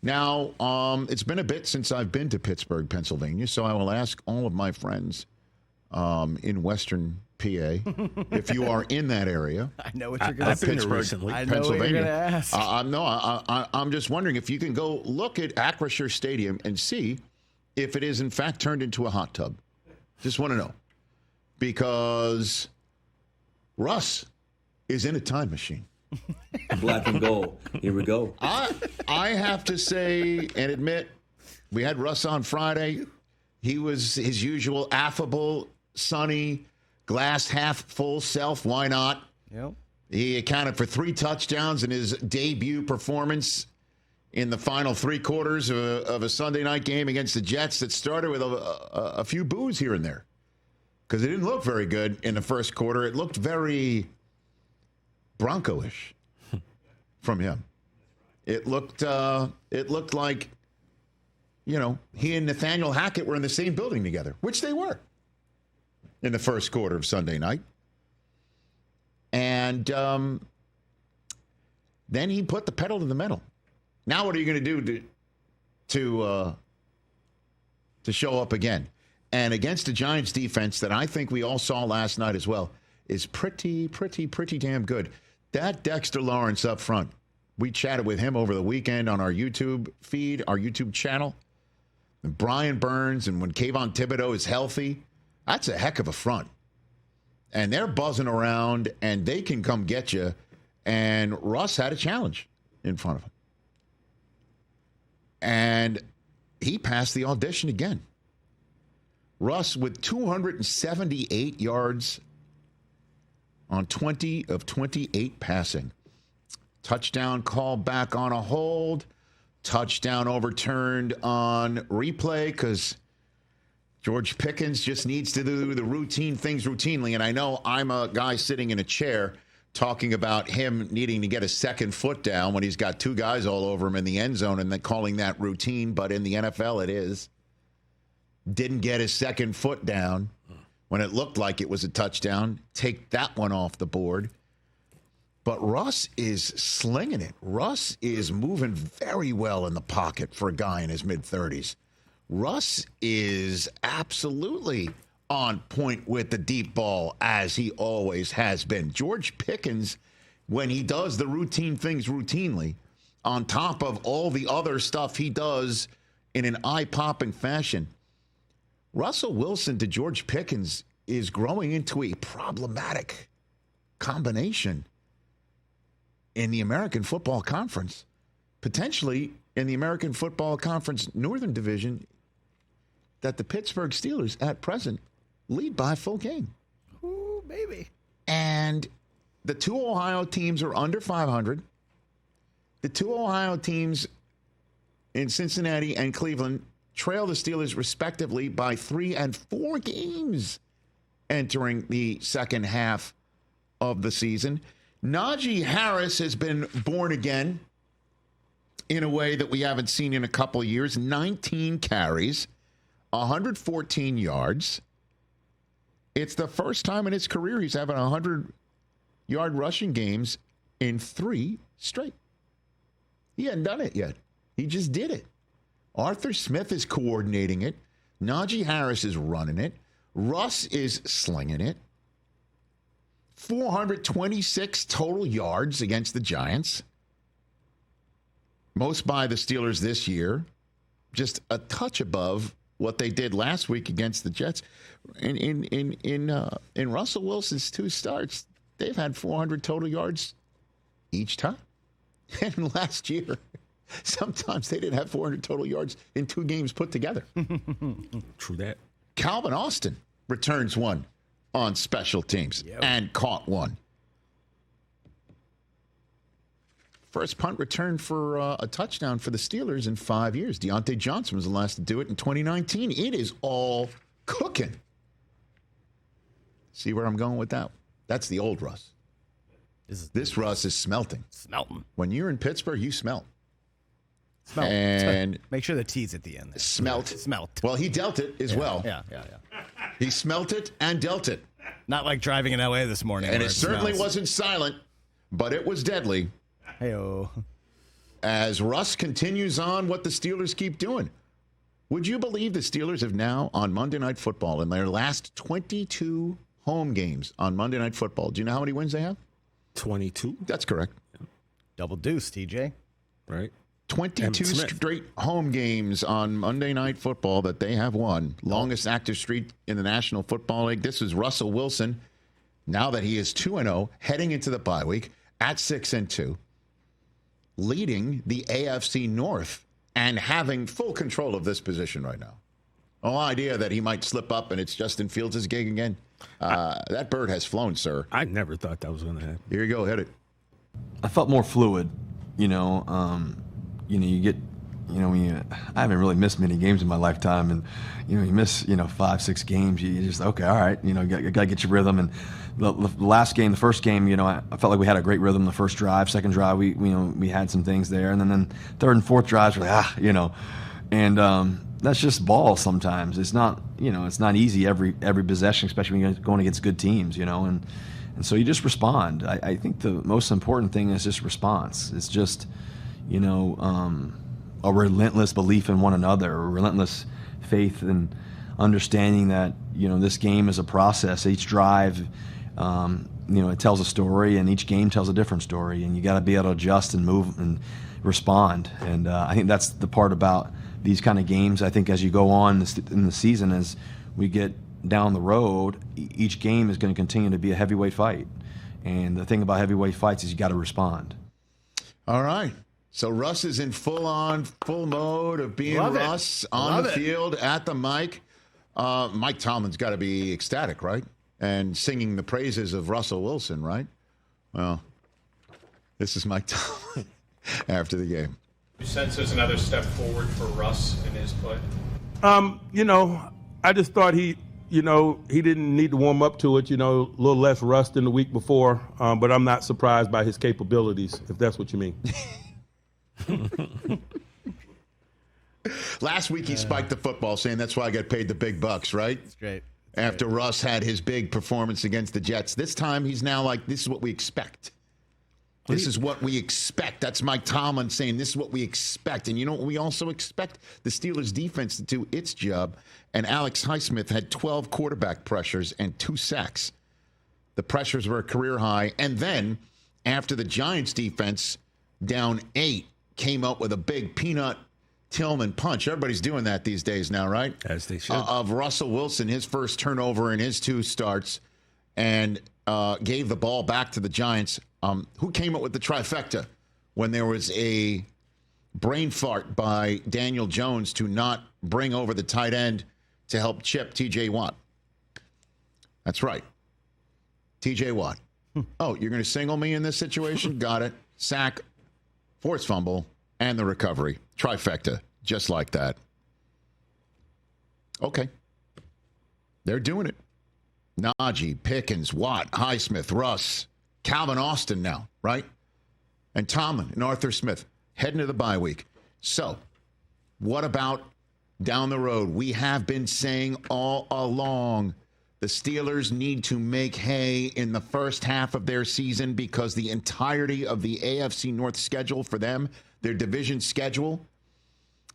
Now, it's been a bit since I've been to Pittsburgh, Pennsylvania, so I will ask all of my friends in Western PA if you are in that area. I know what you're going to say. Pittsburgh, I know what you're going to ask. I'm just wondering if you can go look at Acrisure Stadium and see if it is, in fact, turned into a hot tub. Just want to know. Because Russ is in a time machine. Black and gold. Here we go. I have to say and admit, we had Russ on Friday. He was his usual affable, sunny, glass half full self. Why not? Yep. He accounted for 3 touchdowns in his debut performance in the final 3 quarters of a Sunday night game against the Jets that started with a few boos here and there. Because it didn't look very good in the first quarter. It looked very Bronco-ish from him. It looked like, he and Nathaniel Hackett were in the same building together, which they were in the first quarter of Sunday night. And then he put the pedal to the metal. Now what are you going to do to show up again? And against the Giants defense that I think we all saw last night as well is pretty damn good. That Dexter Lawrence up front, we chatted with him over the weekend on our YouTube feed, our YouTube channel. And Brian Burns, and when Kayvon Thibodeau is healthy, that's a heck of a front. And they're buzzing around, and they can come get you. And Russ had a challenge in front of him. And he passed the audition again. Russ with 278 yards on 20 of 28 passing. Touchdown called back on a hold. Touchdown overturned on replay because George Pickens just needs to do the routine things routinely. And I know I'm a guy sitting in a chair talking about him needing to get a second foot down when he's got 2 guys all over him in the end zone and then calling that routine. But in the NFL, it is. Didn't get his second foot down when it looked like it was a touchdown. Take that one off the board. But Russ is slinging it. Russ is moving very well in the pocket for a guy in his mid-30s. Russ is absolutely on point with the deep ball, as he always has been. George Pickens, when he does the routine things routinely, on top of all the other stuff he does in an eye-popping fashion, Russell Wilson to George Pickens is growing into a problematic combination in the American Football Conference, potentially in the American Football Conference Northern Division, that the Pittsburgh Steelers at present lead by a full game. Ooh, baby. And the 2 Ohio teams are under 500. The 2 Ohio teams in Cincinnati and Cleveland trail the Steelers respectively by 3 and 4 games entering the second half of the season. Najee Harris has been born again in a way that we haven't seen in a couple of years. 19 carries, 114 yards. It's the first time in his career he's having 100-yard rushing games in 3 straight. He hadn't done it yet. He just did it. Arthur Smith is coordinating it. Najee Harris is running it. Russ is slinging it. 426 total yards against the Giants. Most by the Steelers this year. Just a touch above what they did last week against the Jets. In Russell Wilson's 2 starts, they've had 400 total yards each time. And last year, sometimes they didn't have 400 total yards in 2 games put together. True that. Calvin Austin returns one on special teams and caught one. First punt return for a touchdown for the Steelers in 5 years. Deontay Johnson was the last to do it in 2019. It is all cooking. See where I'm going with that? That's the old Russ. This Russ is smelting. Smelting. When you're in Pittsburgh, you smelt. Smelt. And make sure the T's at the end. There. Smelt. Smelt. Well, he dealt it as well. Yeah. He smelt it and dealt it. Not like driving in L.A. this morning. And it certainly wasn't silent, but it was deadly. Hey-oh. as Russ continues on what the Steelers keep doing. Would you believe the Steelers have now, on Monday Night Football, in their last 22 home games on Monday Night Football, do you know how many wins they have? 22. That's correct. Double deuce, TJ. Right. 22 straight home games on Monday Night Football that they have won. Longest active streak in the National Football League. This is Russell Wilson, now that he is 2-0, heading into the bye week at 6-2, leading the AFC North and having full control of this position right now. No idea that he might slip up and it's Justin Fields' gig again. That bird has flown, sir. I never thought that was going to happen. Here you go. Hit it. I felt more fluid, you you get, I haven't really missed many games in my lifetime, and, you miss, 5-6 games, you just, okay, all right, you got to get your rhythm. And the last game, the first game, I felt like we had a great rhythm the first drive. Second drive, we had some things there. And then third and fourth drives, we're like, and that's just ball sometimes. It's not, it's not easy every possession, especially when you're going against good teams, and so you just respond. I think the most important thing is just response. It's just, a relentless belief in one another, a relentless faith and understanding that, this game is a process. Each drive, it tells a story, and each game tells a different story, and you got to be able to adjust and move and respond. And I think that's the part about these kind of games. I think as you go on in the season, as we get down the road, each game is going to continue to be a heavyweight fight. And the thing about heavyweight fights is you got to respond. All right. So Russ is in full mode of being Russ on the field at the mic. Mike Tomlin's got to be ecstatic, right? And singing the praises of Russell Wilson, right? Well, this is Mike Tomlin after the game. You sense there's another step forward for Russ in his play? I just thought he didn't need to warm up to it, a little less rust than the week before. But I'm not surprised by his capabilities, if that's what you mean. Last week he spiked the football, saying that's why I get paid the big bucks, right? That's great. After Russ had his big performance against the Jets. This time he's now like, this is what we expect. This is what we expect. That's Mike Tomlin saying this is what we expect. And you know what we also expect? The Steelers defense to do its job. And Alex Highsmith had 12 quarterback pressures and 2 sacks. The pressures were a career high. And then after the Giants defense down 8 came up with a big peanut Tillman punch. Everybody's doing that these days now, right? As they should. Of Russell Wilson, his first turnover in his 2 starts, and gave the ball back to the Giants. Who came up with the trifecta when there was a brain fart by Daniel Jones to not bring over the tight end to help chip T.J. Watt? That's right. T.J. Watt. Oh, you're going to single me in this situation? Got it. Sack, forced fumble, and the recovery. Trifecta. Just like that. Okay. They're doing it. Najee, Pickens, Watt, Highsmith, Russ, Calvin Austin now, right? And Tomlin and Arthur Smith heading to the bye week. So, what about down the road? We have been saying all along the Steelers need to make hay in the first half of their season because the entirety of the AFC North schedule for them, their division schedule,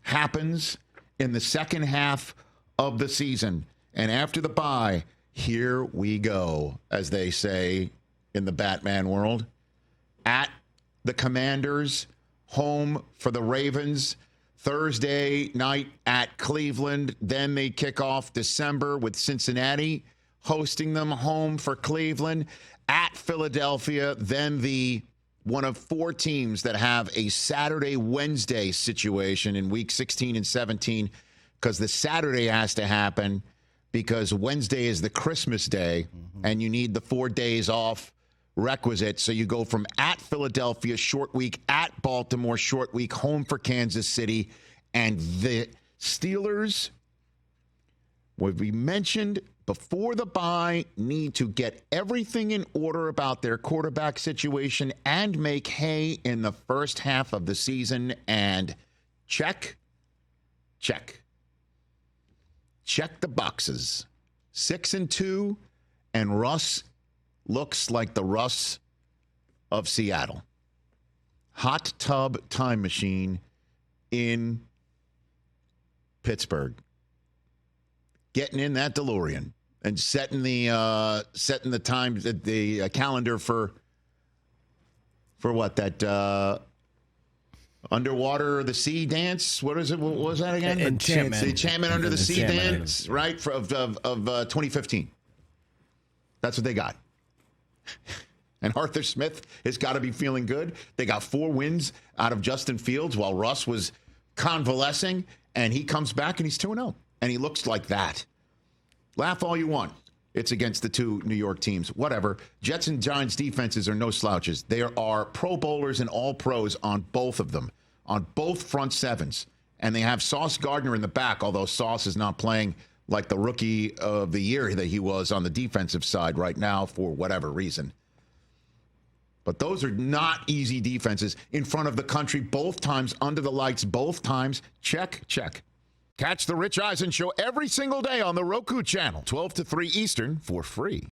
happens in the second half of the season. And after the bye, here we go, as they say in the Batman world. At the Commanders, home for the Ravens, Thursday night at Cleveland. Then they kick off December with Cincinnati, hosting them, home for Cleveland, at Philadelphia. Then the one of 4 teams that have a Saturday-Wednesday situation in week 16 and 17, because the Saturday has to happen because Wednesday is the Christmas day, and you need the 4 days off requisite. So you go from at Philadelphia, short week, at Baltimore, short week, home for Kansas City. And the Steelers, what we mentioned before the bye, need to get everything in order about their quarterback situation and make hay in the first half of the season. And check. Check the boxes. 6-2, and Russ looks like the Russ of Seattle. hot tub time machine in Pittsburgh. Getting in that DeLorean and setting the time, the calendar for what, that underwater the sea dance? What is it? What was that again? Enchantment. The Enchantment Under the Sea Enchantment. dance, right? Of 2015. That's what they got. And Arthur Smith has got to be feeling good. They got 4 wins out of Justin Fields while Russ was convalescing, and he comes back and he's 2-0. And he looks like that. Laugh all you want. It's against the 2 New York teams. Whatever. Jets and Giants defenses are no slouches. There are Pro Bowlers and All Pros on both of them, on both front sevens. And they have Sauce Gardner in the back, although Sauce is not playing like the rookie of the year that he was on the defensive side right now for whatever reason. But those are not easy defenses in front of the country, both times, under the lights, both times. Check, check. Catch the Rich Eisen Show every single day on the Roku Channel, 12 to 3 Eastern, for free.